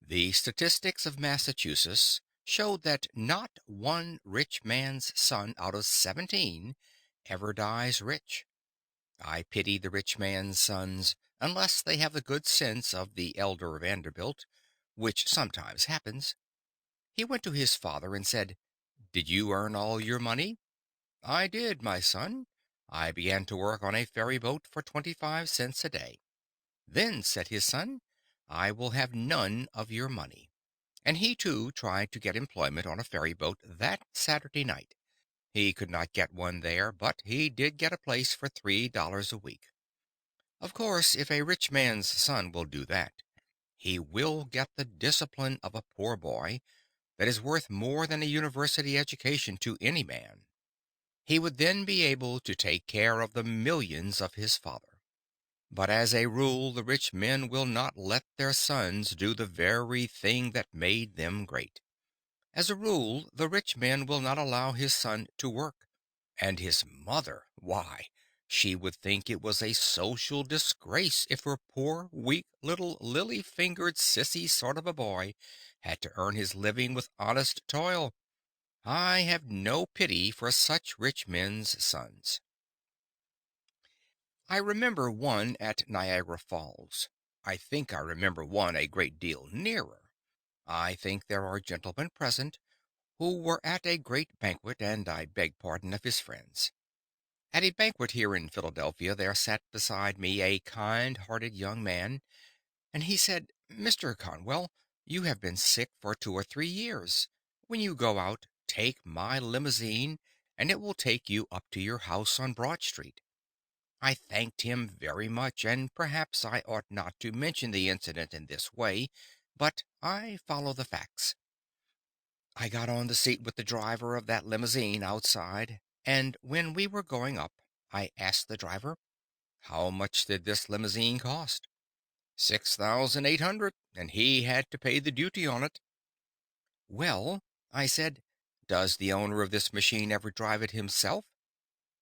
The statistics of Massachusetts showed that not one rich man's son out of 17 ever dies rich. I pity the rich man's sons, unless they have the good sense of the elder Vanderbilt, which sometimes happens. He went to his father and said, "Did you earn all your money?" "I did, my son. I began to work on a ferry boat for 25 cents a day." "Then," said his son, "I will have none of your money." And he too tried to get employment on a ferry boat that Saturday night. He could not get one there, but he did get a place for $3 a week. Of course, if a rich man's son will do that, he will get the discipline of a poor boy that is worth more than a university education to any man. He would then be able to take care of the millions of his father. But as a rule, the rich men will not let their sons do the very thing that made them great. As a rule, the rich man will not allow his son to work. And his mother, why, she would think it was a social disgrace if her poor, weak, little, lily-fingered, sissy sort of a boy had to earn his living with honest toil. I have no pity for such rich men's sons. I remember one at Niagara Falls. I think I remember one a great deal nearer. I think there are gentlemen present who were at a great banquet, and I beg pardon of his friends. At a banquet here in Philadelphia there sat beside me a kind-hearted young man, and he said, "Mr. Conwell, you have been sick for 2 or 3 years. When you go out, take my limousine, and it will take you up to your house on Broad Street." I thanked him very much, and perhaps I ought not to mention the incident in this way, but I follow the facts. I got on the seat with the driver of that limousine outside, and when we were going up, I asked the driver, "How much did this limousine cost?" "6,800, and he had to pay the duty on it." "Well," I said, "does the owner of this machine ever drive it himself?"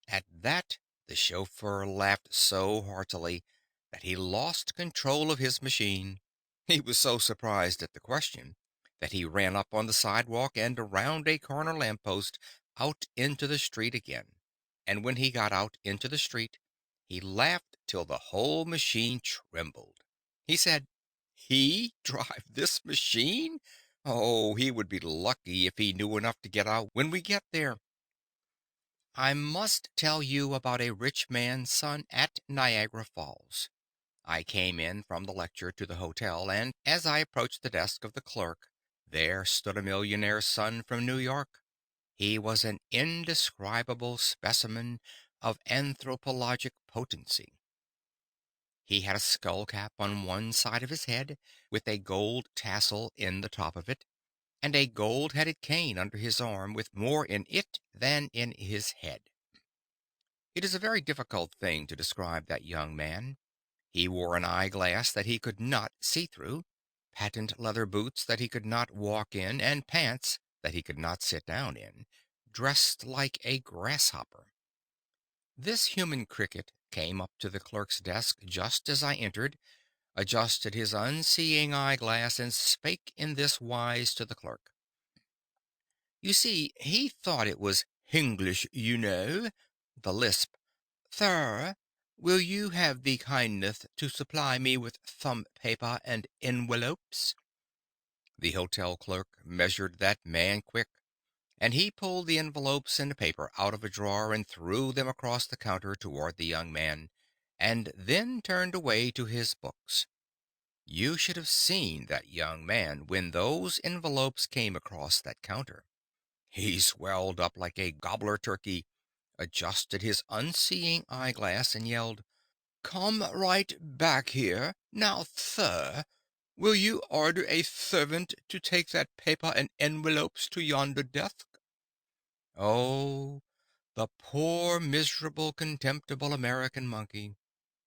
At that, the chauffeur laughed so heartily that he lost control of his machine. He was so surprised at the question that he ran up on the sidewalk and around a corner lamppost out into the street again. And when he got out into the street, he laughed till the whole machine trembled. He said, "He drive this machine? Oh, he would be lucky if he knew enough to get out when we get there." I must tell you about a rich man's son at Niagara Falls. I came in from the lecture to the hotel, and as I approached the desk of the clerk, there stood a millionaire's son from New York. He was an indescribable specimen of anthropologic potency. He had a skull cap on one side of his head, with a gold tassel in the top of it, and a gold-headed cane under his arm, with more in it than in his head. It is a very difficult thing to describe that young man. He wore an eyeglass that he could not see through, patent leather boots that he could not walk in, and pants that he could not sit down in, dressed like a grasshopper. This human cricket came up to the clerk's desk just as I entered, adjusted his unseeing eyeglass, and spake in this wise to the clerk. You see, he thought it was "Hinglish, you know," the lisp. "Sir, will you have the kindness to supply me with some paper and envelopes?" The hotel clerk measured that man quick, and he pulled the envelopes and paper out of a drawer and threw them across the counter toward the young man, and then turned away to his books. You should have seen that young man when those envelopes came across that counter. He swelled up like a gobbler turkey, adjusted his unseeing eyeglass, and yelled, "Come right back here! Now, sir, will you order a servant to take that paper and envelopes to yonder desk?" Oh, the poor, miserable, contemptible American monkey!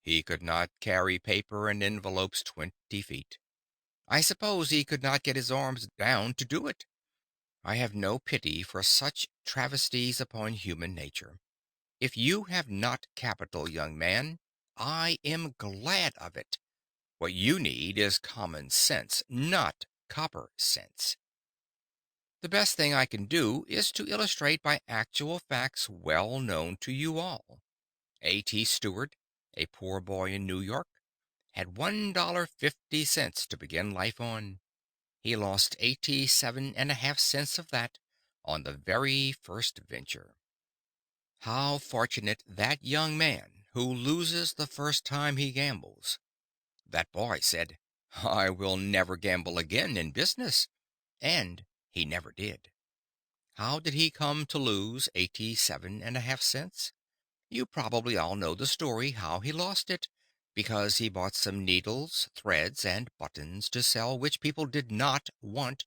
He could not carry paper and envelopes 20 feet. I suppose he could not get his arms down to do it. I have no pity for such travesties upon human nature. If you have not capital, young man, I am glad of it. What you need is common sense, not copper cents. The best thing I can do is to illustrate by actual facts well known to you all. A.T. Stewart, a poor boy in New York, had $1.50 to begin life on. He lost 87.5 cents of that on the very first venture. How fortunate that young man who loses the first time he gambles. That boy said, "I will never gamble again in business." And he never did. How did he come to lose 87.5 cents? You probably all know the story how he lost it, because he bought some needles, threads, and buttons to sell which people did not want,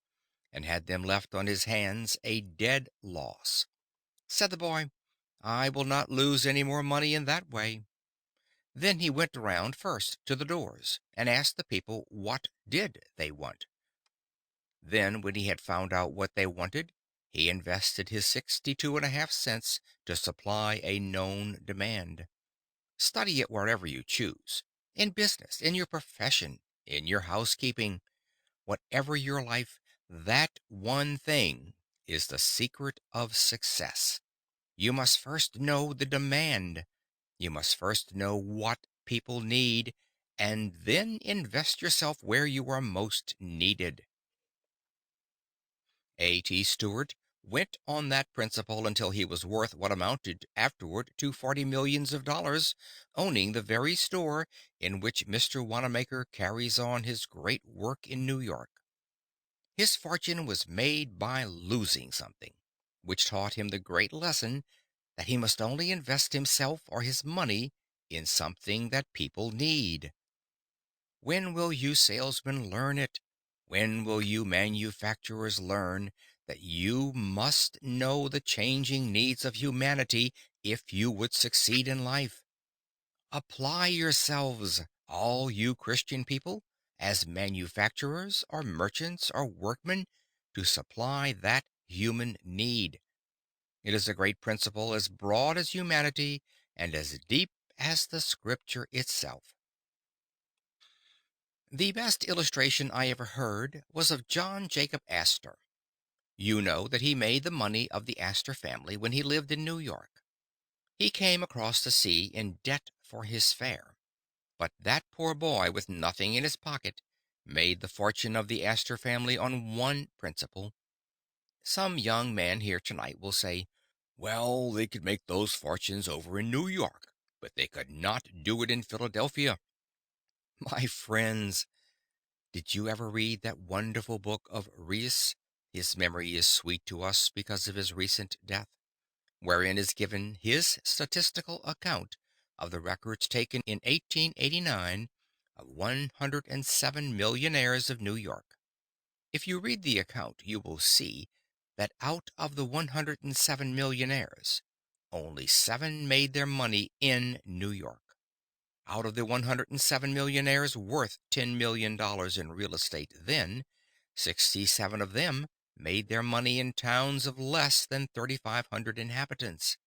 and had them left on his hands a dead loss. Said the boy, "I will not lose any more money in that way." Then he went around first to the doors and asked the people what did they want. Then, when he had found out what they wanted, he invested his 62.5 cents to supply a known demand. Study it wherever you choose. In business, in your profession, in your housekeeping, whatever your life, that one thing is the secret of success. You must first know the demand. You must first know what people need, and then invest yourself where you are most needed. A.T. Stewart went on that principle until he was worth what amounted afterward to 40 millions of dollars, owning the very store in which Mr. Wanamaker carries on his great work in New York. His fortune was made by losing something, which taught him the great lesson that he must only invest himself or his money in something that people need. When will you salesmen learn it? When will you manufacturers learn that you must know the changing needs of humanity if you would succeed in life? Apply yourselves, all you Christian people, as manufacturers or merchants or workmen, to supply that human need. It is a great principle as broad as humanity and as deep as the scripture itself. The best illustration I ever heard was of John Jacob Astor. You know that he made the money of the Astor family when he lived in New York. He came across the sea in debt for his fare. But that poor boy with nothing in his pocket made the fortune of the Astor family on one principle. Some young man here tonight will say, "Well, they could make those fortunes over in New York, but they could not do it in Philadelphia." My friends, did you ever read that wonderful book of Rees? His memory is sweet to us because of his recent death, wherein is given his statistical account of the records taken in 1889 of 107 millionaires of New York. If you read the account, you will see that out of the 107 millionaires, only seven made their money in New York. Out of the 107 millionaires worth $10 million in real estate then, 67 of them made their money in towns of less than 3,500 inhabitants.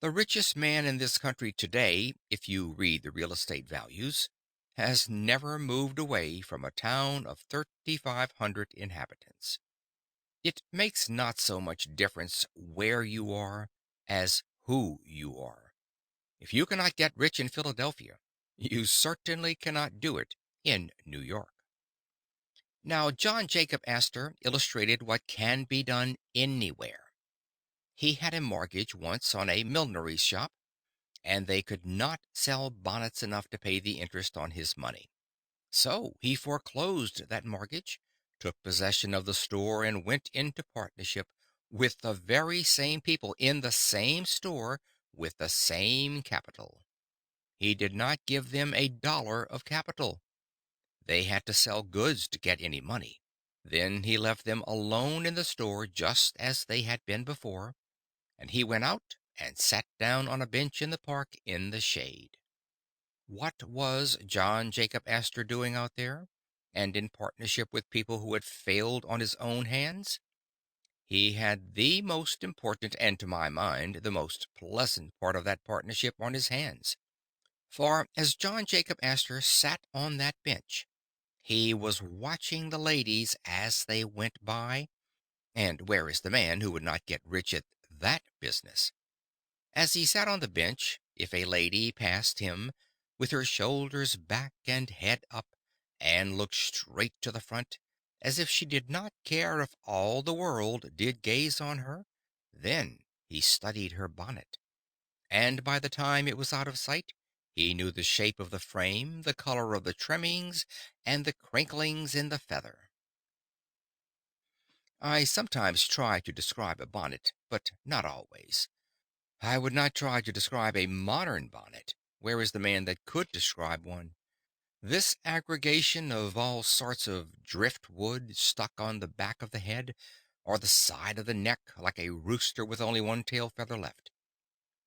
The richest man in this country today, if you read the real estate values, has never moved away from a town of 3,500 inhabitants. It makes not so much difference where you are as who you are. If you cannot get rich in Philadelphia, you certainly cannot do it in New York. Now, John Jacob Astor illustrated what can be done anywhere. He had a mortgage once on a millinery shop, and they could not sell bonnets enough to pay the interest on his money. So he foreclosed that mortgage, took possession of the store, and went into partnership with the very same people in the same store with the same capital. He did not give them a dollar of capital. They had to sell goods to get any money. Then he left them alone in the store just as they had been before, and he went out and sat down on a bench in the park in the shade. What was John Jacob Astor doing out there, and in partnership with people who had failed on his own hands? He had the most important and, to my mind, the most pleasant part of that partnership on his hands. For as John Jacob Astor sat on that bench, He was watching the ladies as they went by, and where is the man who would not get rich at that business? As he sat on the bench, if a lady passed him with her shoulders back and head up, and looked straight to the front, as if she did not care if all the world did gaze on her, then he studied her bonnet, and by the time it was out of sight, he knew the shape of the frame, the color of the trimmings, and the crinklings in the feather. I sometimes try to describe a bonnet, but not always. I would not try to describe a modern bonnet. Where is the man that could describe one? This aggregation of all sorts of driftwood stuck on the back of the head, or the side of the neck, like a rooster with only one tail feather left.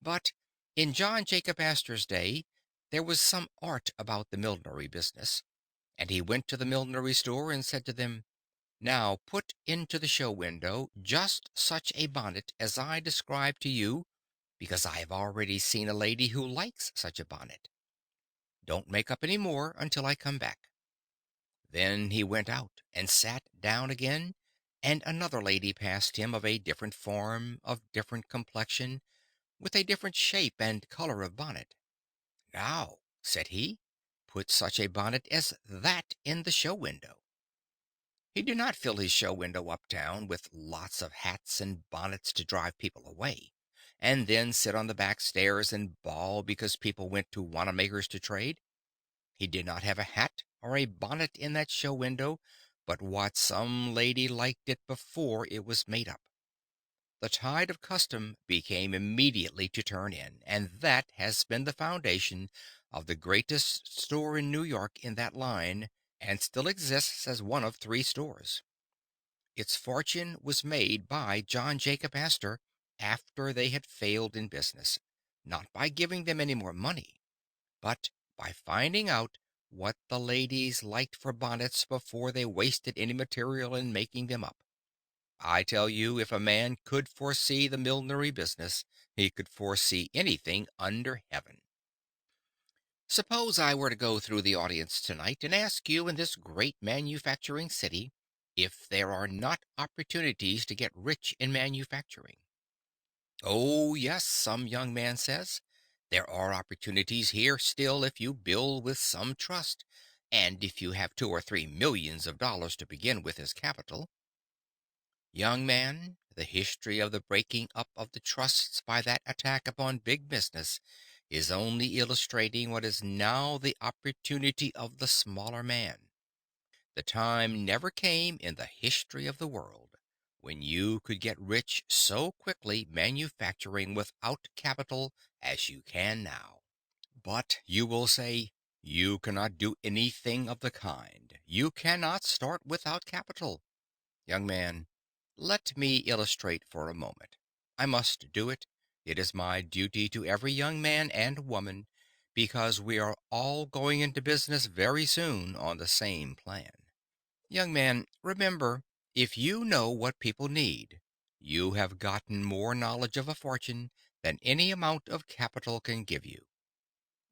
But in John Jacob Astor's day, there was some art about the millinery business, and he went to the millinery store and said to them, "Now put into the show window just such a bonnet as I described to you, because I have already seen a lady who likes such a bonnet. Don't make up any more until I come back." Then he went out and sat down again, and another lady passed him of a different form, of different complexion, with a different shape and color of bonnet. "Now," said he, "put such a bonnet as that in the show window." He did not fill his show window uptown with lots of hats and bonnets to drive people away, and then sit on the back stairs and bawl because people went to Wanamaker's to trade. He did not have a hat or a bonnet in that show window but what some lady liked it before it was made up. The tide of custom became immediately to turn in, and that has been the foundation of the greatest store in New York in that line, and still exists as one of three stores. Its fortune was made by John Jacob Astor after they had failed in business, not by giving them any more money, but by finding out what the ladies liked for bonnets before they wasted any material in making them up. I tell you, if a man could foresee the millinery business, he could foresee anything under heaven. Suppose I were to go through the audience tonight and ask you in this great manufacturing city if there are not opportunities to get rich in manufacturing. Oh, yes, some young man says. There are opportunities here still if you build with some trust, and if you have 2 or 3 millions of dollars to begin with as capital. Young man, the history of the breaking up of the trusts by that attack upon big business is only illustrating what is now the opportunity of the smaller man. The time never came in the history of the world when you could get rich so quickly manufacturing without capital as you can now. But you will say, you cannot do anything of the kind. You cannot start without capital. Young man, let me illustrate for a moment. I must do it. It is my duty to every young man and woman, because we are all going into business very soon on the same plan. Young man, remember, if you know what people need, you have gotten more knowledge of a fortune than any amount of capital can give you.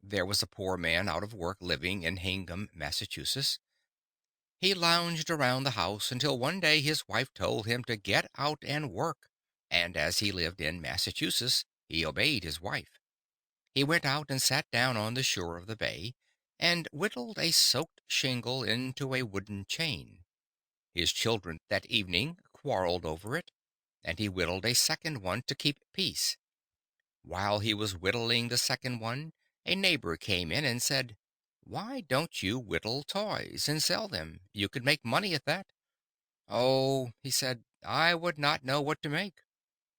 There was a poor man out of work living in Hingham, Massachusetts. He lounged around the house until one day his wife told him to get out and work, and as he lived in Massachusetts, he obeyed his wife. He went out and sat down on the shore of the bay, and whittled a soaked shingle into a wooden chain. His children that evening quarreled over it, and he whittled a second one to keep peace. While he was whittling the second one, a neighbor came in and said, "Why don't you whittle toys and sell them? You could make money at that." "Oh," he said, "I would not know what to make."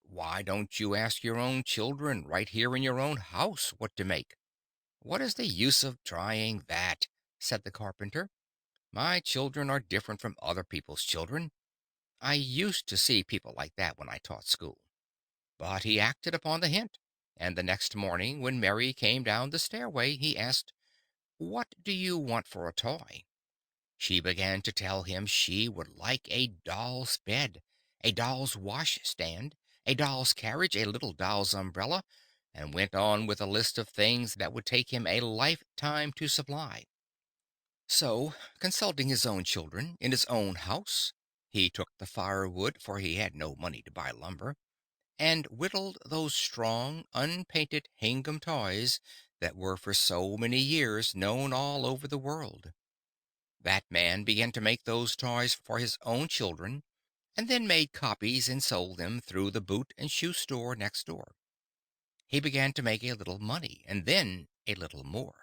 "Why don't you ask your own children right here in your own house what to make?" "What is the use of trying that?" said the carpenter. "My children are different from other people's children. I used to see people like that when I taught school." But he acted upon the hint, and the next morning, when Mary came down the stairway, he asked, "What do you want for a toy?" She began to tell him she would like a doll's bed, a doll's wash stand, a doll's carriage, a little doll's umbrella, and went on with a list of things that would take him a lifetime to supply. So, consulting his own children in his own house, he took the firewood, for he had no money to buy lumber, and whittled those strong, unpainted Hingham toys that were for so many years known all over the world. That man began to make those toys for his own children, and then made copies and sold them through the boot and shoe store next door. He began to make a little money, and then a little more.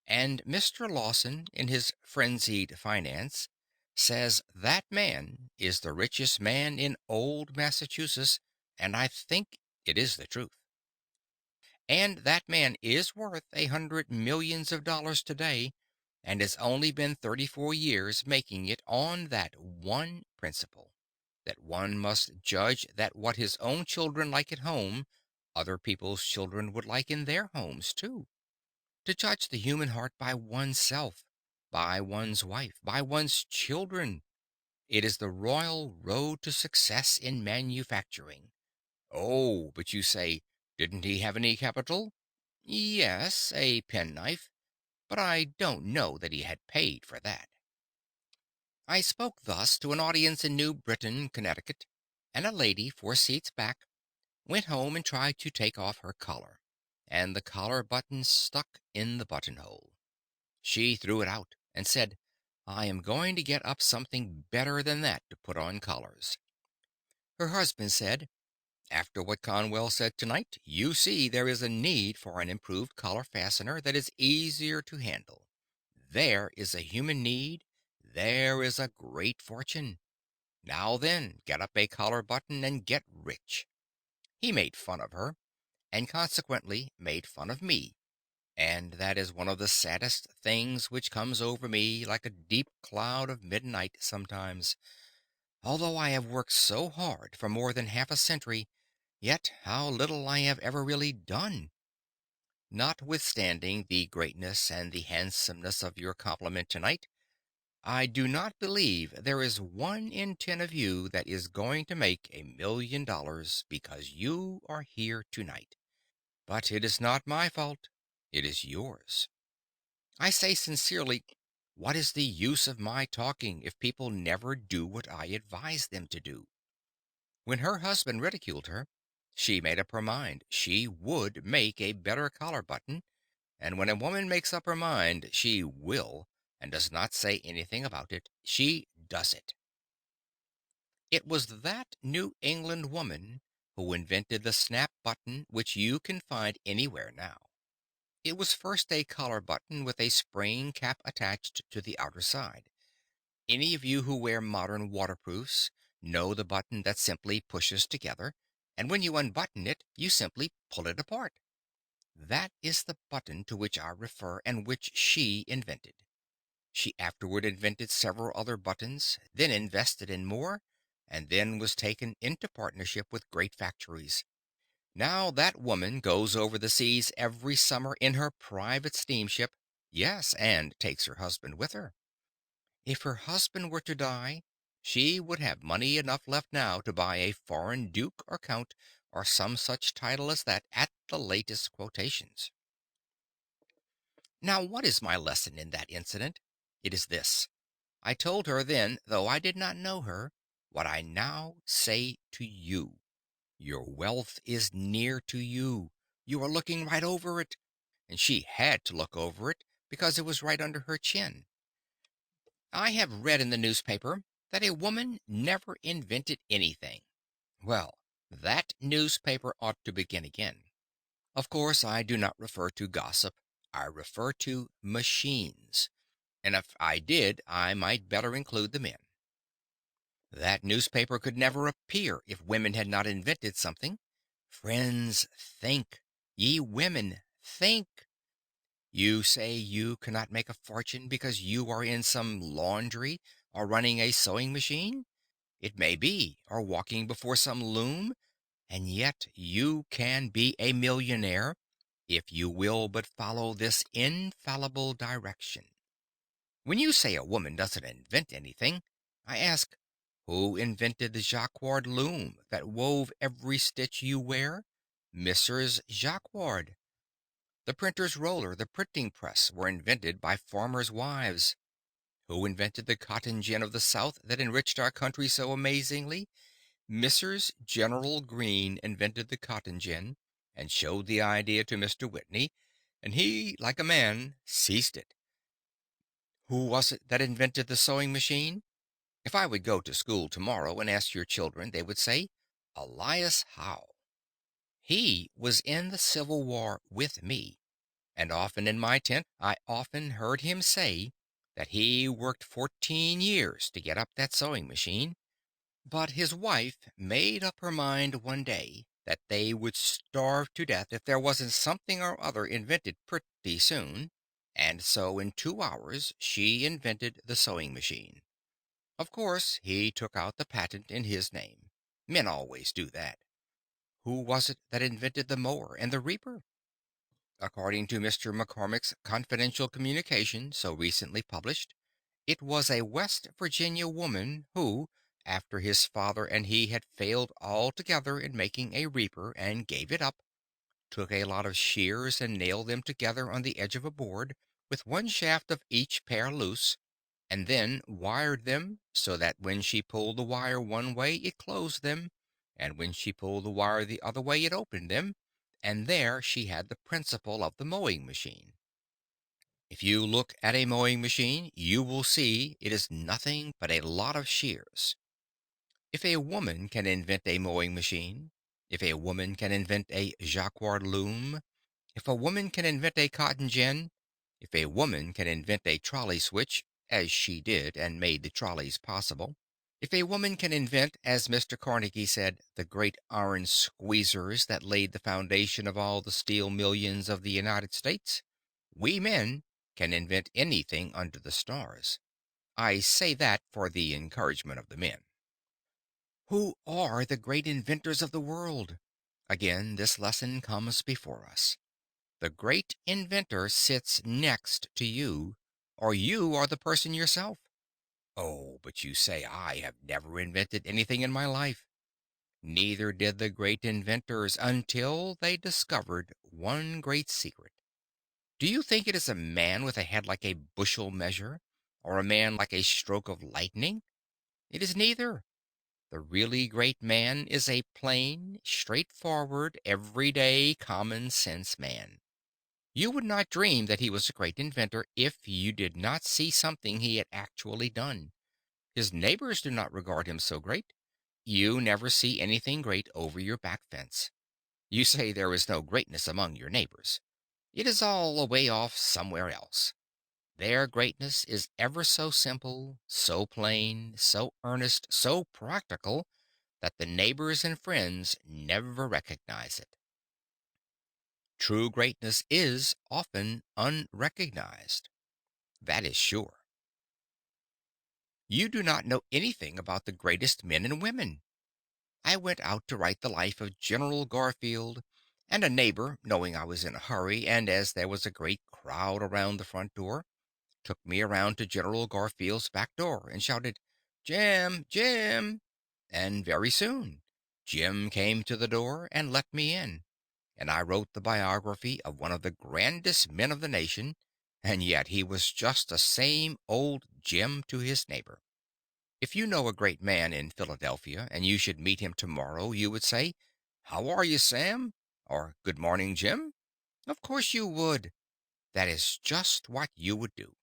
And Mr. Lawson, in his Frenzied Finance, says that man is the richest man in old Massachusetts, and I think it is the truth. And that man is worth 100 millions of dollars today, and has only been 34 years making it on that one principle, that one must judge that what his own children like at home, other people's children would like in their homes too. To judge the human heart by oneself, by one's wife, by one's children. It is the royal road to success in manufacturing. Oh, but you say, didn't he have any capital? Yes, a penknife, but I don't know that he had paid for that. I spoke thus to an audience in New Britain, Connecticut, and a lady 4 seats back went home and tried to take off her collar, and the collar button stuck in the buttonhole. She threw it out and said, I am going to get up something better than that to put on collars. Her husband said, after what Conwell said tonight, you see there is a need for an improved collar fastener that is easier to handle. There is a human need. There is a great fortune. Now then, get up a collar button and get rich. He made fun of her, and consequently made fun of me, and that is one of the saddest things which comes over me like a deep cloud of midnight sometimes. Although I have worked so hard for more than half a century, yet how little I have ever really done. Notwithstanding the greatness and the handsomeness of your compliment tonight, I do not believe there is 1 in 10 of you that is going to make $1 million because you are here tonight. But it is not my fault. It is yours. I say sincerely, what is the use of my talking if people never do what I advise them to do? When her husband ridiculed her, she made up her mind she would make a better collar button, and when a woman makes up her mind she will, and does not say anything about it, she does it. It was that New England woman who invented the snap button which you can find anywhere now. It was first a collar button with a spring cap attached to the outer side. Any of you who wear modern waterproofs know the button that simply pushes together, and when you unbutton it, you simply pull it apart. That is the button to which I refer and which she invented. She afterward invented several other buttons, then invested in more, and then was taken into partnership with great factories. Now that woman goes over the seas every summer in her private steamship, yes, and takes her husband with her. If her husband were to die, she would have money enough left now to buy a foreign duke or count or some such title as that at the latest quotations. Now, what is my lesson in that incident? It is this. I told her then, though I did not know her, what I now say to you. Your wealth is near to you. You are looking right over it. And she had to look over it because it was right under her chin. I have read in the newspaper that a woman never invented anything. Well, that newspaper ought to begin again. Of course, I do not refer to gossip. I refer to machines. And if I did, I might better include the men. That newspaper could never appear if women had not invented something. Friends, think. Ye women, think. You say you cannot make a fortune because you are in some laundry or running a sewing machine? It may be, or walking before some loom, and yet you can be a millionaire if you will but follow this infallible direction. When you say a woman doesn't invent anything, I ask, who invented the jacquard loom that wove every stitch you wear? Mrs. Jacquard. The printer's roller, the printing press were invented by farmers' wives. Who invented the cotton gin of the South that enriched our country so amazingly? Mrs. General Green invented the cotton gin and showed the idea to Mr. Whitney, and he, like a man, seized it. Who was it that invented the sewing machine? If I would go to school tomorrow and ask your children, they would say, Elias Howe. He was in the Civil War with me, and often in my tent I often heard him say that he worked 14 years to get up that sewing machine. But his wife made up her mind one day that they would starve to death if there wasn't something or other invented pretty soon, and so in 2 hours she invented the sewing machine. Of course, he took out the patent in his name. Men always do that. Who was it that invented the mower and the reaper? According to Mr. McCormick's confidential communication so recently published, it was a West Virginia woman who, after his father and he had failed altogether in making a reaper and gave it up, took a lot of shears and nailed them together on the edge of a board, with one shaft of each pair loose, and then wired them so that when she pulled the wire one way it closed them, and when she pulled the wire the other way it opened them, and there she had the principle of the mowing machine. If you look at a mowing machine, you will see it is nothing but a lot of shears. If a woman can invent a mowing machine, if a woman can invent a jacquard loom, if a woman can invent a cotton gin, if a woman can invent a trolley switch, as she did and made the trolleys possible, if a woman can invent, as Mr. Carnegie said, the great iron squeezers that laid the foundation of all the steel millions of the United States, we men can invent anything under the stars. I say that for the encouragement of the men. Who are the great inventors of the world? Again, this lesson comes before us. The great inventor sits next to you, or you are the person yourself. Oh, but you say, I have never invented anything in my life. Neither did the great inventors until they discovered one great secret. Do you think it is a man with a head like a bushel measure, or a man like a stroke of lightning? It is neither. The really great man is a plain, straightforward, everyday, common sense man. You would not dream that he was a great inventor if you did not see something he had actually done. His neighbors do not regard him so great. You never see anything great over your back fence. You say there is no greatness among your neighbors. It is all away off somewhere else. Their greatness is ever so simple, so plain, so earnest, so practical that the neighbors and friends never recognize it. True greatness is often unrecognized. That is sure. You do not know anything about the greatest men and women. I went out to write the life of General Garfield, and a neighbor, knowing I was in a hurry, and as there was a great crowd around the front door, took me around to General Garfield's back door and shouted, Jim, Jim! And very soon, Jim came to the door and let me in, and I wrote the biography of one of the grandest men of the nation, and yet he was just the same old Jim to his neighbor. If you know a great man in Philadelphia and you should meet him tomorrow, you would say, How are you, Sam? Or Good morning, Jim? Of course you would. That is just what you would do.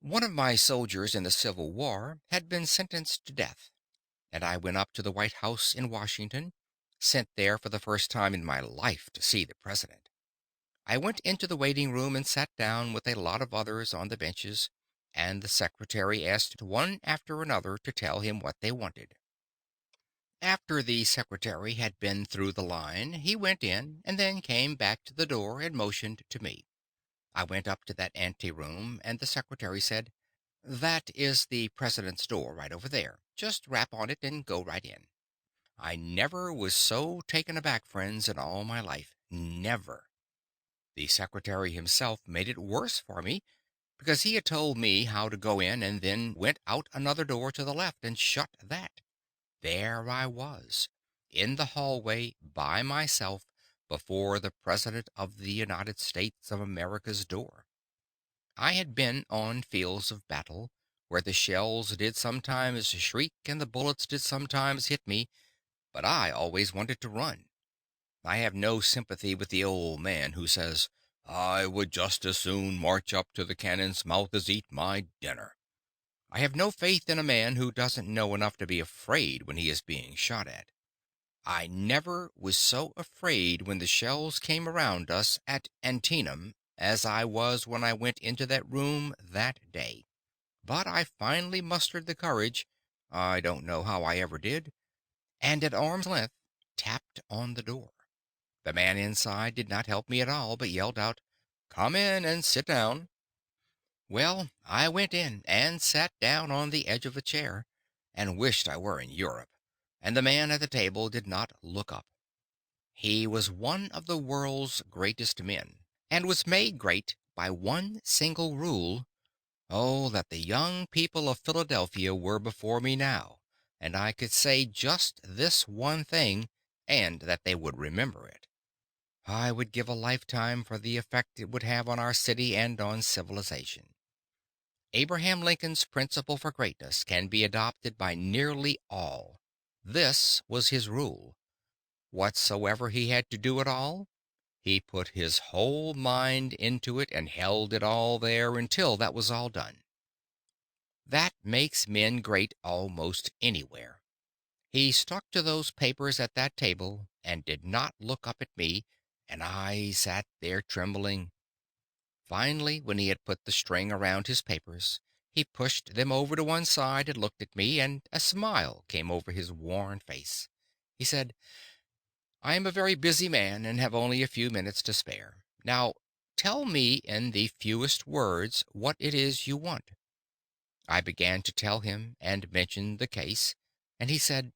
One of my soldiers in the Civil War had been sentenced to death, and I went up to the White House in Washington, sent there for the first time in my life to see the President. I went into the waiting room and sat down with a lot of others on the benches, and the secretary asked one after another to tell him what they wanted. After the secretary had been through the line, he went in and then came back to the door and motioned to me. I went up to that anteroom, and the secretary said, That is the president's door right over there. Just rap on it and go right in. I never was so taken aback, friends, in all my life. Never. The secretary himself made it worse for me, because he had told me how to go in and then went out another door to the left and shut that. There I was, in the hallway by myself before the President of the United States of America's door. I had been on fields of battle, where the shells did sometimes shriek and the bullets did sometimes hit me, but I always wanted to run. I have no sympathy with the old man who says, "I would just as soon march up to the cannon's mouth as eat my dinner." I have no faith in a man who doesn't know enough to be afraid when he is being shot at. I never was so afraid when the shells came around us at Antietam as I was when I went into that room that day. But I finally mustered the courage, I don't know how I ever did, and at arm's length tapped on the door. The man inside did not help me at all, but yelled out, "Come in and sit down." Well, I went in and sat down on the edge of a chair, and wished I were in Europe, and the man at the table did not look up. He was one of the world's greatest men, and was made great by one single rule. Oh, that the young people of Philadelphia were before me now, and I could say just this one thing, and that they would remember it. I would give a lifetime for the effect it would have on our city and on civilization. Abraham Lincoln's principle for greatness can be adopted by nearly all. This was his rule. Whatsoever he had to do at all, he put his whole mind into it and held it all there until that was all done. That makes men great almost anywhere. He stuck to those papers at that table and did not look up at me, and I sat there trembling. Finally, when he had put the string around his papers, he pushed them over to one side and looked at me, and a smile came over his worn face. He said, "I am a very busy man and have only a few minutes to spare. Now, tell me in the fewest words what it is you want." I began to tell him and mentioned the case, and he said,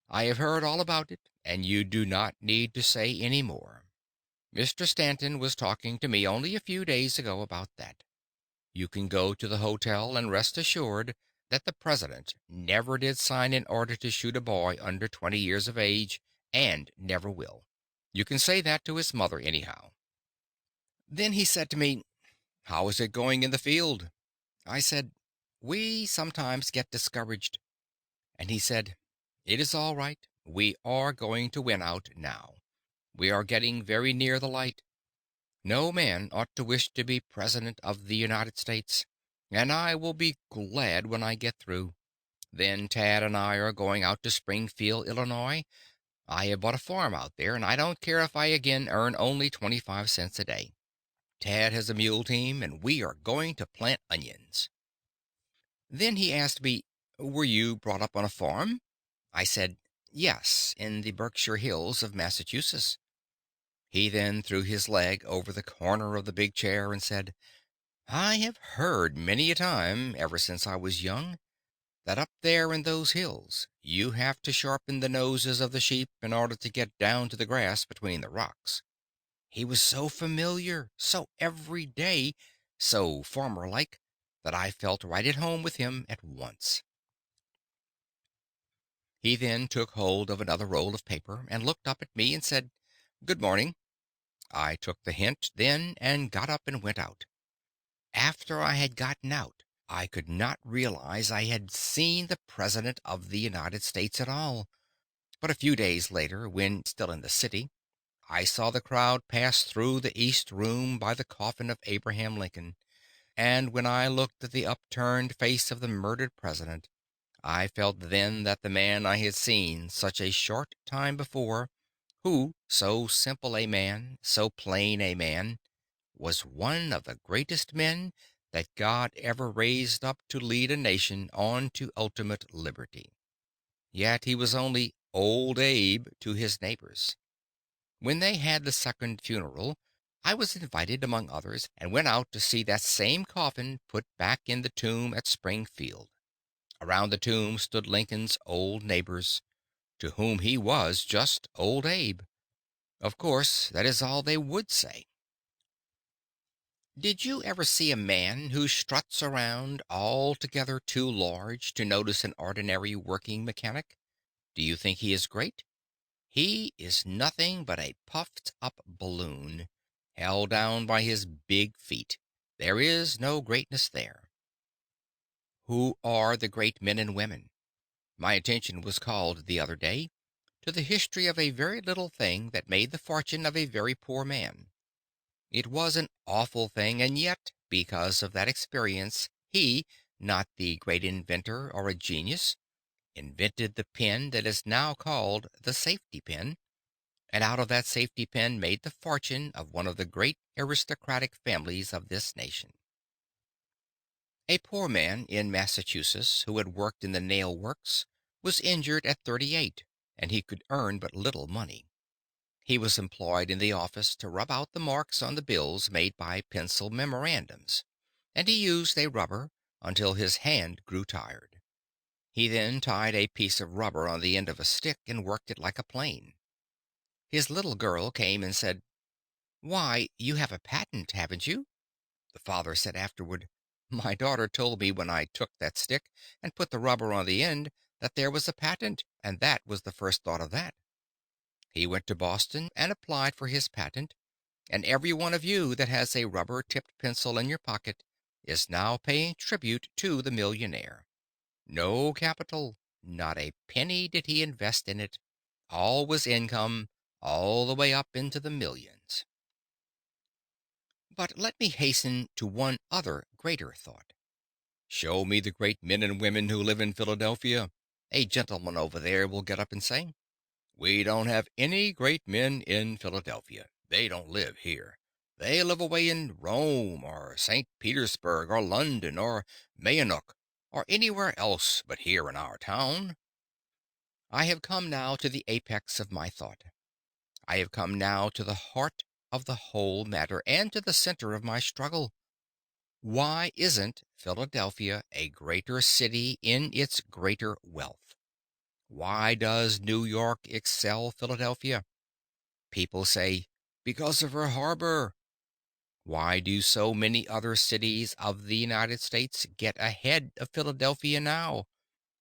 "I have heard all about it, and you do not need to say any more. Mr. Stanton was talking to me only a few days ago about that. You can go to the hotel and rest assured that the President never did sign an order to shoot a boy under 20 years of age, and never will. You can say that to his mother anyhow." Then he said to me, "How is it going in the field?" I said, "We sometimes get discouraged." And he said, "It is all right. We are going to win out now. We are getting very near the light. No man ought to wish to be President of the United States, and I will be glad when I get through. Then Tad and I are going out to Springfield, Illinois. I have bought a farm out there, and I don't care if I again earn only 25 cents a day. Tad has a mule team, and we are going to plant onions." Then he asked me, "Were you brought up on a farm?" I said, "Yes, in the Berkshire Hills of Massachusetts." He then threw his leg over the corner of the big chair and said, "I have heard many a time, ever since I was young, that up there in those hills you have to sharpen the noses of the sheep in order to get down to the grass between the rocks." He was so familiar, so everyday, so farmer like, that I felt right at home with him at once. He then took hold of another roll of paper and looked up at me and said, "Good morning." I took the hint then and got up and went out. After I had gotten out, I could not realize I had seen the President of the United States at all. But a few days later, when still in the city, I saw the crowd pass through the East Room by the coffin of Abraham Lincoln, and when I looked at the upturned face of the murdered President, I felt then that the man I had seen such a short time before, who, so simple a man, so plain a man, was one of the greatest men that God ever raised up to lead a nation on to ultimate liberty. Yet he was only Old Abe to his neighbors. When they had the second funeral, I was invited, among others, and went out to see that same coffin put back in the tomb at Springfield. Around the tomb stood Lincoln's old neighbors, to whom he was just Old Abe. Of course, that is all they would say. Did you ever see a man who struts around altogether too large to notice an ordinary working mechanic? Do you think he is great? He is nothing but a puffed up balloon, held down by his big feet. There is no greatness there. Who are the great men and women? My attention was called the other day to the history of a very little thing that made the fortune of a very poor man. It was an awful thing, and yet, because of that experience, he, not the great inventor or a genius, invented the pen that is now called the safety pin, and out of that safety pin made the fortune of one of the great aristocratic families of this nation. A poor man in Massachusetts who had worked in the nail works was injured at 38, and he could earn but little money. He was employed in the office to rub out the marks on the bills made by pencil memorandums, and he used a rubber until his hand grew tired. He then tied a piece of rubber on the end of a stick and worked it like a plane. His little girl came and said, "Why, you have a patent, haven't you?" The father said afterward, "My daughter told me when I took that stick and put the rubber on the end that there was a patent, and that was the first thought of that." He went to Boston and applied for his patent, and every one of you that has a rubber tipped pencil in your pocket is now paying tribute to the millionaire. No capital, not a penny did he invest in it. All was income, all the way up into the millions. But let me hasten to one other greater thought. Show me the great men and women who live in Philadelphia. A gentleman over there will get up and say, "We don't have any great men in Philadelphia. They don't live here. They live away in Rome or St. Petersburg or London or Mayanook or anywhere else but here in our town." I have come now to the apex of my thought. I have come now to the heart of the whole matter and to the center of my struggle. Why isn't Philadelphia a greater city in its greater wealth? Why does New York excel Philadelphia? People say, "Because of her harbor." Why do so many other cities of the United States get ahead of Philadelphia now?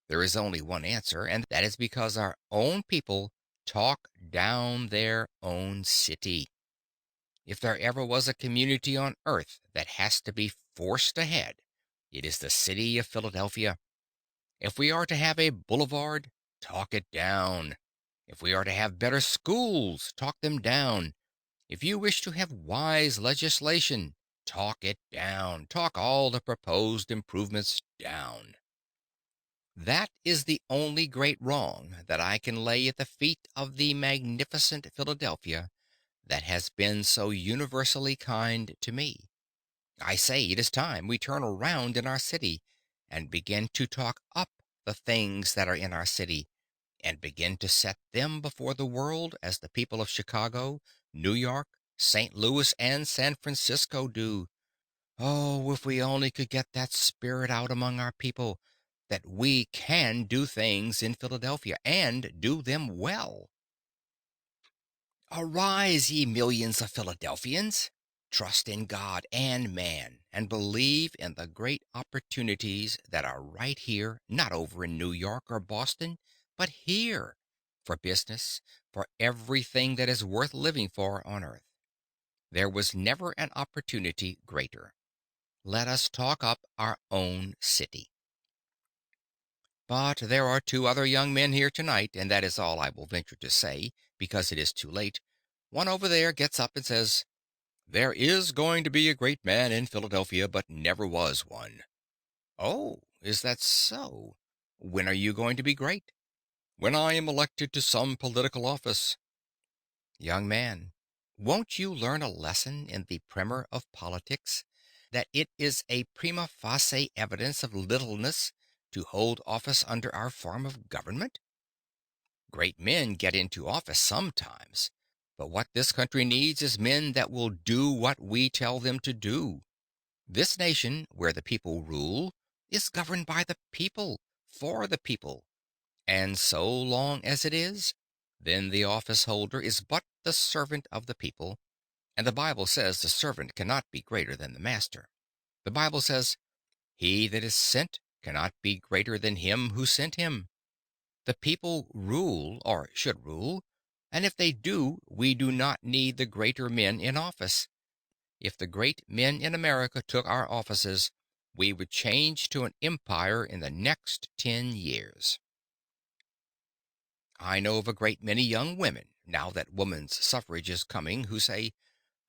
There is only one answer, and that is because our own people talk down their own city. If there ever was a community on earth that has to be forced ahead, it is the city of Philadelphia. If we are to have a boulevard, talk it down. If we are to have better schools, talk them down. If you wish to have wise legislation, talk it down. Talk all the proposed improvements down. That is the only great wrong that I can lay at the feet of the magnificent Philadelphia that has been so universally kind to me. I say it is time we turn around in our city and begin to talk up the things that are in our city and begin to set them before the world as the people of Chicago, New York, St. Louis, and San Francisco do. Oh, if we only could get that spirit out among our people that we can do things in Philadelphia and do them well. Arise, ye millions of Philadelphians! Trust in God and man, and believe in the great opportunities that are right here, not over in New York or Boston, but here, for business, for everything that is worth living for on earth. There was never an opportunity greater. Let us talk up our own city. But there are two other young men here tonight, and that is all I will venture to say, because it is too late. One over there gets up and says, "There is going to be a great man in Philadelphia, but never was one." "Oh, is that so? When are you going to be great?" "When I am elected to some political office." Young man, won't you learn a lesson in the primer of politics, that it is a prima facie evidence of littleness to hold office under our form of government? Great men get into office sometimes, but what this country needs is men that will do what we tell them to do. This nation, where the people rule, is governed by the people, for the people, and so long as it is, then the office holder is but the servant of the people, and the Bible says the servant cannot be greater than the master. The Bible says, "He that is sent cannot be greater than him who sent him." The people rule, or should rule, and if they do, we do not need the greater men in office. If the great men in America took our offices, we would change to an empire in the next 10 years. I know of a great many young women, now that woman's suffrage is coming, who say,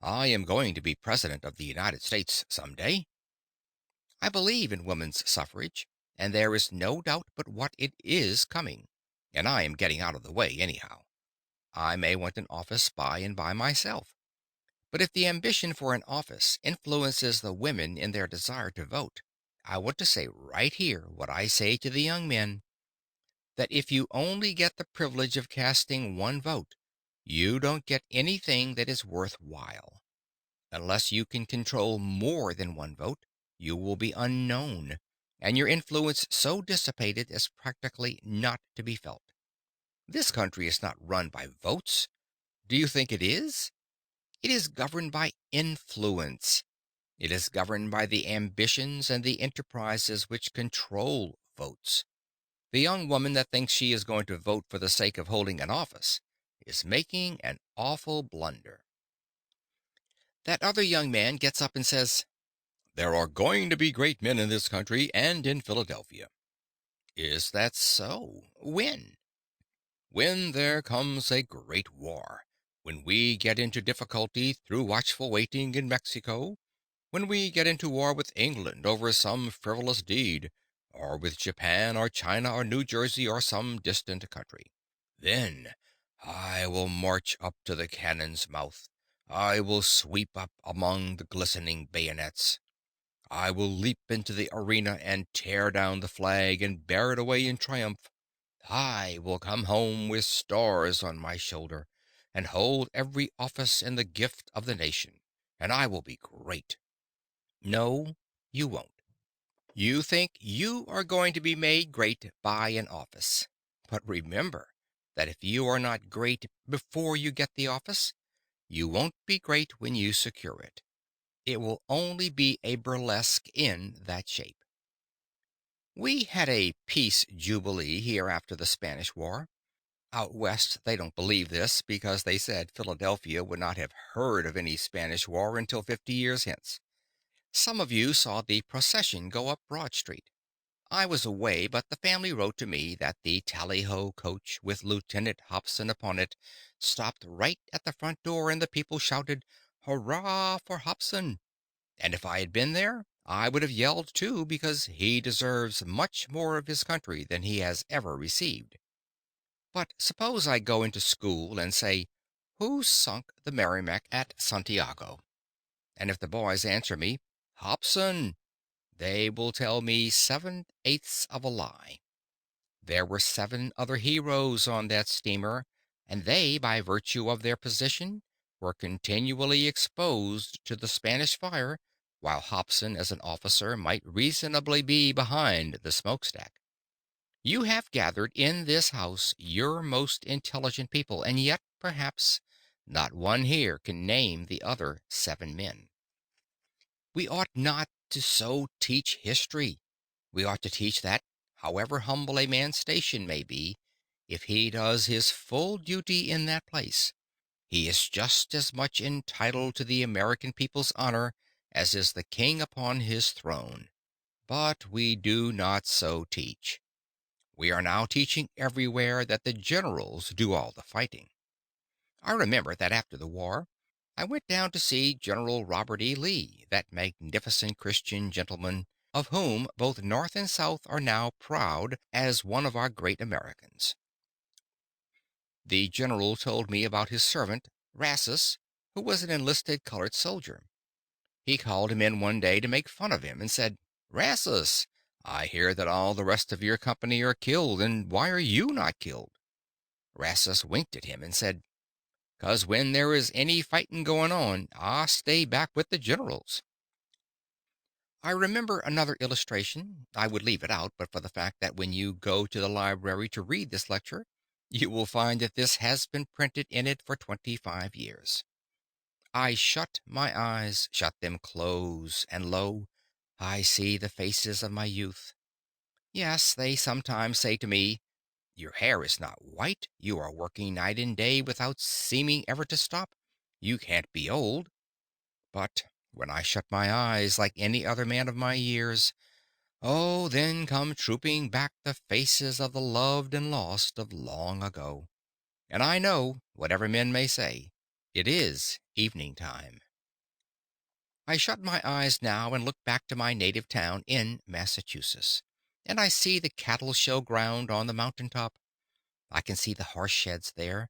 I am going to be President of the United States some day. I believe in woman's suffrage, and there is no doubt but what it is coming, and I am getting out of the way anyhow. I may want an office by and by myself. But if the ambition for an office influences the women in their desire to vote, I want to say right here what I say to the young men, that if you only get the privilege of casting one vote, you don't get anything that is worth while. Unless you can control more than one vote, you will be unknown, and your influence so dissipated as practically not to be felt. This country is not run by votes. Do you think it is? It is governed by influence. It is governed by the ambitions and the enterprises which control votes. The young woman that thinks she is going to vote for the sake of holding an office is making an awful blunder. That other young man gets up and says, there are going to be great men in this country and in Philadelphia. Is that so? When? When there comes a great war. When we get into difficulty through watchful waiting in Mexico. When we get into war with England over some frivolous deed, or with Japan or China or New Jersey or some distant country. Then I will march up to the cannon's mouth. I will sweep up among the glistening bayonets. I will leap into the arena and tear down the flag and bear it away in triumph. I will come home with stars on my shoulder and hold every office in the gift of the nation, and I will be great. No, you won't. You think you are going to be made great by an office. But remember that if you are not great before you get the office, you won't be great when you secure it. It will only be a burlesque in that shape. We had a peace jubilee here after the Spanish War. Out west, they don't believe this because they said Philadelphia would not have heard of any Spanish War until 50 years hence. Some of you saw the procession go up Broad Street. I was away, but the family wrote to me that the tally-ho coach with Lieutenant Hobson upon it stopped right at the front door, and the people shouted, "Hurrah for Hobson!" And if I had been there, I would have yelled too, because he deserves much more of his country than he has ever received. But suppose I go into school and say, "Who sunk the Merrimac at Santiago?" And if the boys answer me, "Hobson," they will tell me 7/8 of a lie. There were 7 other heroes on that steamer, and they, by virtue of their position, were continually exposed to the Spanish fire, while Hobson, as an officer, might reasonably be behind the smokestack. You have gathered in this house your most intelligent people, and yet, perhaps, not one here can name the other 7 men. We ought not to so teach history. We ought to teach that, however humble a man's station may be, if he does his full duty in that place, he is just as much entitled to the American people's honor as is the king upon his throne. But we do not so teach. We are now teaching everywhere that the generals do all the fighting. I remember that after the war, I went down to see General Robert E. Lee, that magnificent Christian gentleman, of whom both North and South are now proud as one of our great Americans. The general told me about his servant, Rassus, who was an enlisted colored soldier. He called him in one day to make fun of him, and said, "Rassus, I hear that all the rest of your company are killed, and why are you not killed?" Rassus winked at him and said, "'Cause when there is any fighting going on, I stay back with the generals." I remember another illustration. I would leave it out but for the fact that when you go to the library to read this lecture, you will find that this has been printed in it for 25 years. I shut my eyes, shut them close, and lo, I see the faces of my youth. Yes, they sometimes say to me, "Your hair is not white. You are working night and day without seeming ever to stop. You can't be old." But When I shut my eyes like any other man of my years, oh, then come trooping back the faces of the loved and lost of long ago. And I know, whatever men may say, it is evening time. I shut my eyes now and look back to my native town in Massachusetts, and I see the cattle show ground on the mountain top. I can see the horse sheds there.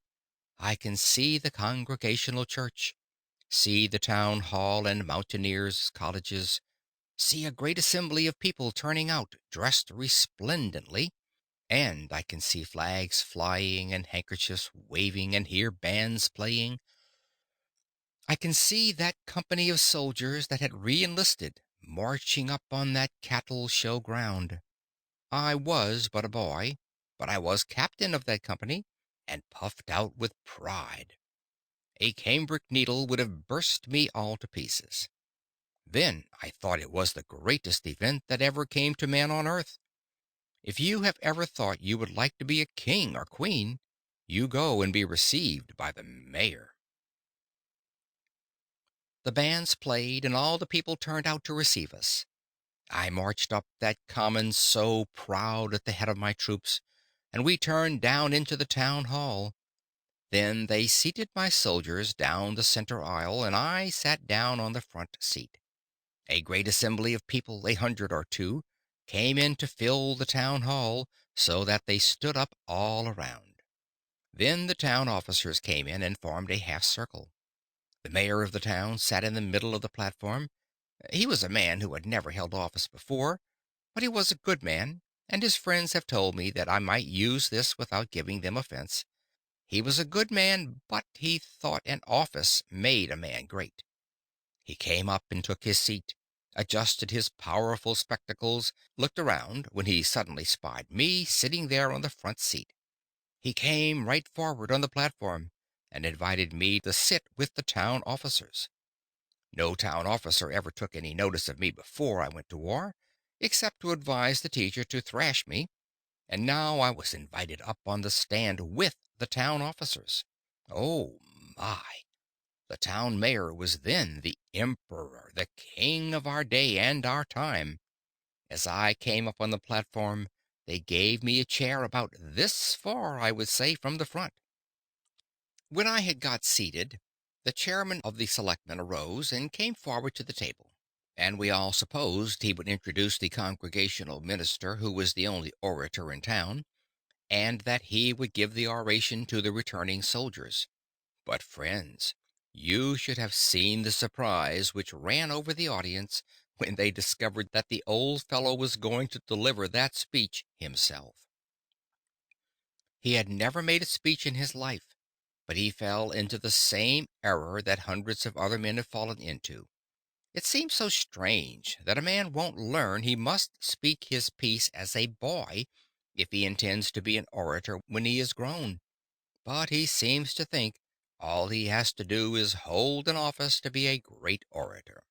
I can see the Congregational Church, see the town hall and mountaineers' cottages, see a great assembly of people turning out, dressed resplendently, and I can see flags flying and handkerchiefs waving and hear bands playing. I can see that company of soldiers that had re-enlisted marching up on that cattle show ground. I was but a boy, but I was captain of that company, and puffed out with pride. A cambric needle would have burst me all to pieces. Then I thought it was the greatest event that ever came to man on earth. If you have ever thought you would like to be a king or queen, you go and be received by the mayor. The bands played, and all the people turned out to receive us. I marched up that common so proud at the head of my troops, and we turned down into the town hall. Then they seated my soldiers down the center aisle, and I sat down on the front seat. A great assembly of people, 100 or two, came in to fill the town hall, so that they stood up all around. Then the town officers came in and formed a half circle. The mayor of the town sat in the middle of the platform. He was a man who had never held office before, but he was a good man, and his friends have told me that I might use this without giving them offense. He was a good man, but he thought an office made a man great. He came up and took his seat, adjusted his powerful spectacles, looked around when he suddenly spied me sitting there on the front seat. He came right forward on the platform and invited me to sit with the town officers. No town officer ever took any notice of me before I went to war, except to advise the teacher to thrash me, and now I was invited up on the stand with the town officers. Oh, my! The town mayor was then the emperor, the king of our day and our time. As I came up on the platform, they gave me a chair about this far, I would say, from the front. When I had got seated, the chairman of the selectmen arose and came forward to the table, and we all supposed he would introduce the congregational minister, who was the only orator in town, and that he would give the oration to the returning soldiers. But, friends, you should have seen the surprise which ran over the audience when they discovered that the old fellow was going to deliver that speech himself. He had never made a speech in his life, but he fell into the same error that hundreds of other men have fallen into. It seems so strange that a man won't learn he must speak his piece as a boy if he intends to be an orator when he is grown. But he seems to think all he has to do is hold an office to be a great orator.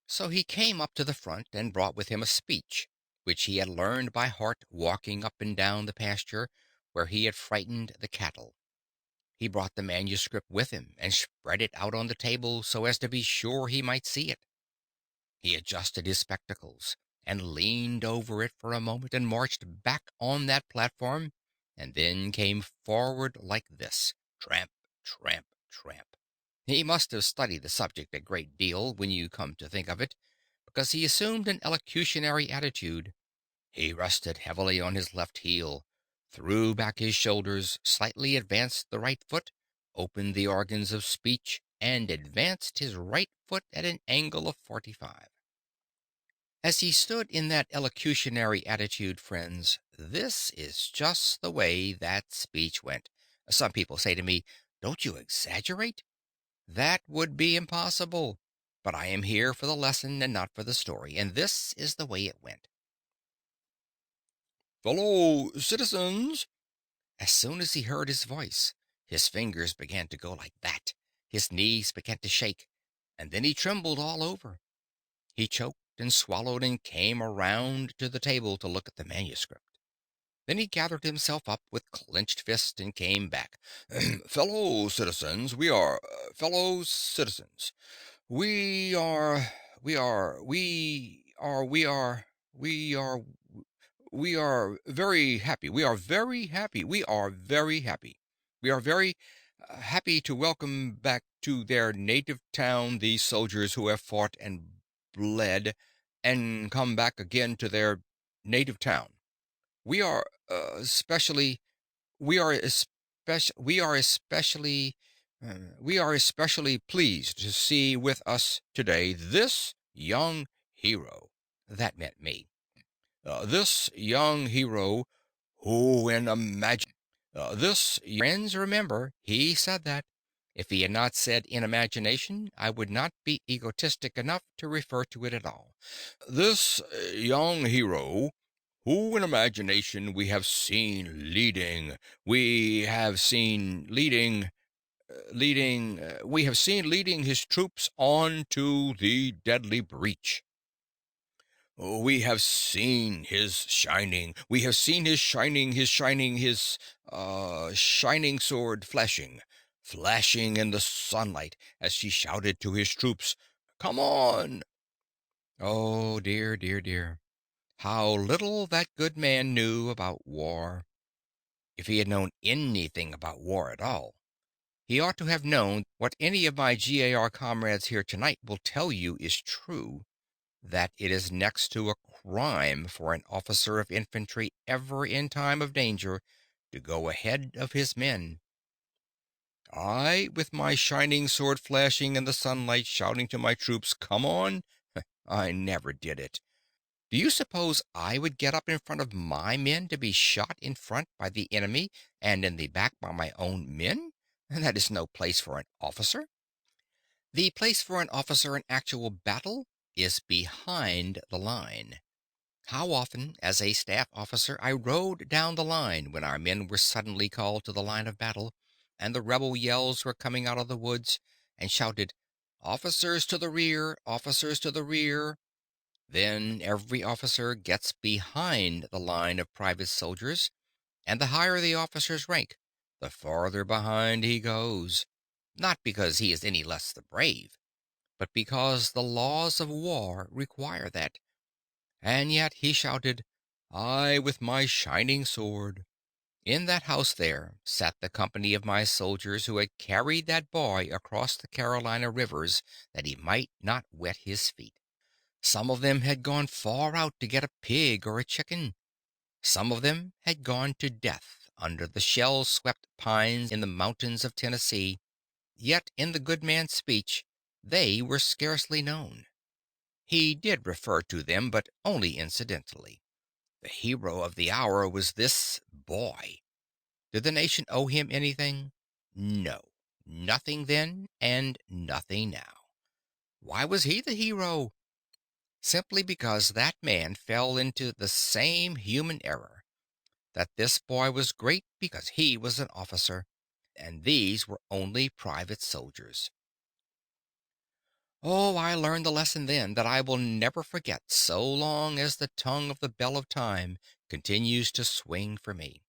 So he came up to the front and brought with him a speech which he had learned by heart walking up and down the pasture where he had frightened the cattle. He brought the manuscript with him and spread it out on the table so as to be sure he might see it. He adjusted his spectacles and leaned over it for a moment and marched back on that platform and then came forward like this: tramp, tramp, tramp. He must have studied the subject a great deal when you come to think of it, because he assumed an elocutionary attitude. He rested heavily on his left heel, threw back his shoulders, slightly advanced the right foot, opened the organs of speech, and advanced his right foot at an angle of 45. As he stood in that elocutionary attitude, friends, this is just the way that speech went. Some people say to me, "Don't you exaggerate?" That would be impossible. But I am here for the lesson and not for the story, and this is the way it went. "Fellow citizens!" As soon as he heard his voice, his fingers began to go like that, his knees began to shake, and then he trembled all over. He choked and swallowed and came around to the table to look at the manuscript. Then he gathered himself up with clenched fist and came back. "Fellow citizens, we are fellow citizens. We are, we are, we are, we are, we are, we are very happy. We are very happy. We are very happy. We are very happy to welcome back to their native town these soldiers who have fought and bled and come back again to their native town. We are especially we are especially pleased to see with us today this young hero. That meant me. This young hero who in imagine this friends remember he said that. If he had not said in imagination, I would not be egotistic enough to refer to it at all. This young hero who in imagination we have seen we have seen leading his troops on to the deadly breach. We have seen his shining sword flashing in the sunlight as he shouted to his troops, "Come on!" Oh, dear, dear, dear. How little that good man knew about war. If he had known anything about war at all, he ought to have known what any of my GAR comrades here tonight will tell you is true, that it is next to a crime for an officer of infantry ever in time of danger to go ahead of his men. I, with my shining sword flashing in the sunlight, shouting to my troops, "Come on!" I never did it. Do you suppose I would get up in front of my men to be shot in front by the enemy and in the back by my own men? That is no place for an officer. The place for an officer in actual battle is behind the line. How often, as a staff officer, I rode down the line when our men were suddenly called to the line of battle, and the rebel yells were coming out of the woods, and shouted, "Officers to the rear! Officers to the rear!" Then every officer gets behind the line of private soldiers, and the higher the officer's rank, the farther behind he goes, not because he is any less the brave, but because the laws of war require that. And yet he shouted, "I with my shining sword." In that house there sat the company of my soldiers who had carried that boy across the Carolina rivers that he might not wet his feet. Some of them had gone far out to get a pig or a chicken. Some of them had gone to death under the shell swept pines in the mountains of Tennessee. Yet in the good man's speech they were scarcely known. He did refer to them, but only incidentally. The hero of the hour was this boy. Did the nation owe him anything? No. Nothing then, and nothing now. Why was he the hero? Simply because that man fell into the same human error, that this boy was great because he was an officer, and these were only private soldiers. Oh, I learned the lesson then that I will never forget so long as the tongue of the bell of time continues to swing for me.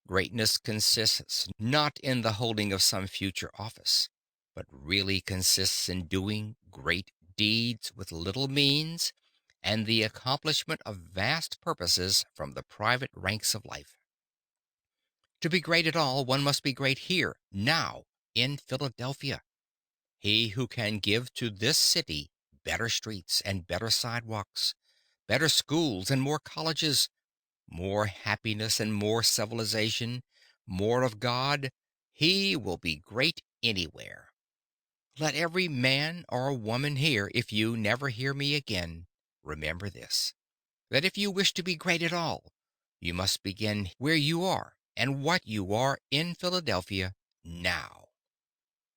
Greatness consists not in the holding of some future office, but really consists in doing great deeds with little means and the accomplishment of vast purposes from the private ranks of life. To be great at all, one must be great here, now, in Philadelphia. He who can give to this city better streets and better sidewalks, better schools and more colleges, more happiness and more civilization, more of God, he will be great anywhere. Let every man or woman here, if you never hear me again, remember this, that if you wish to be great at all, you must begin where you are and what you are in Philadelphia now.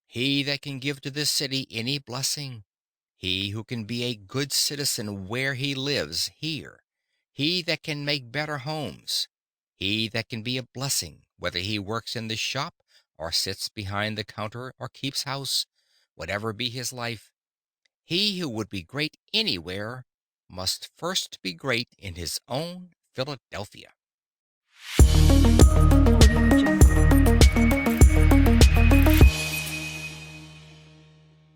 He that can give to this city any blessing, he who can be a good citizen where he lives here, he that can make better homes, he that can be a blessing, whether he works in the shop or sits behind the counter or keeps house, whatever be his life, he who would be great anywhere must first be great in his own Philadelphia.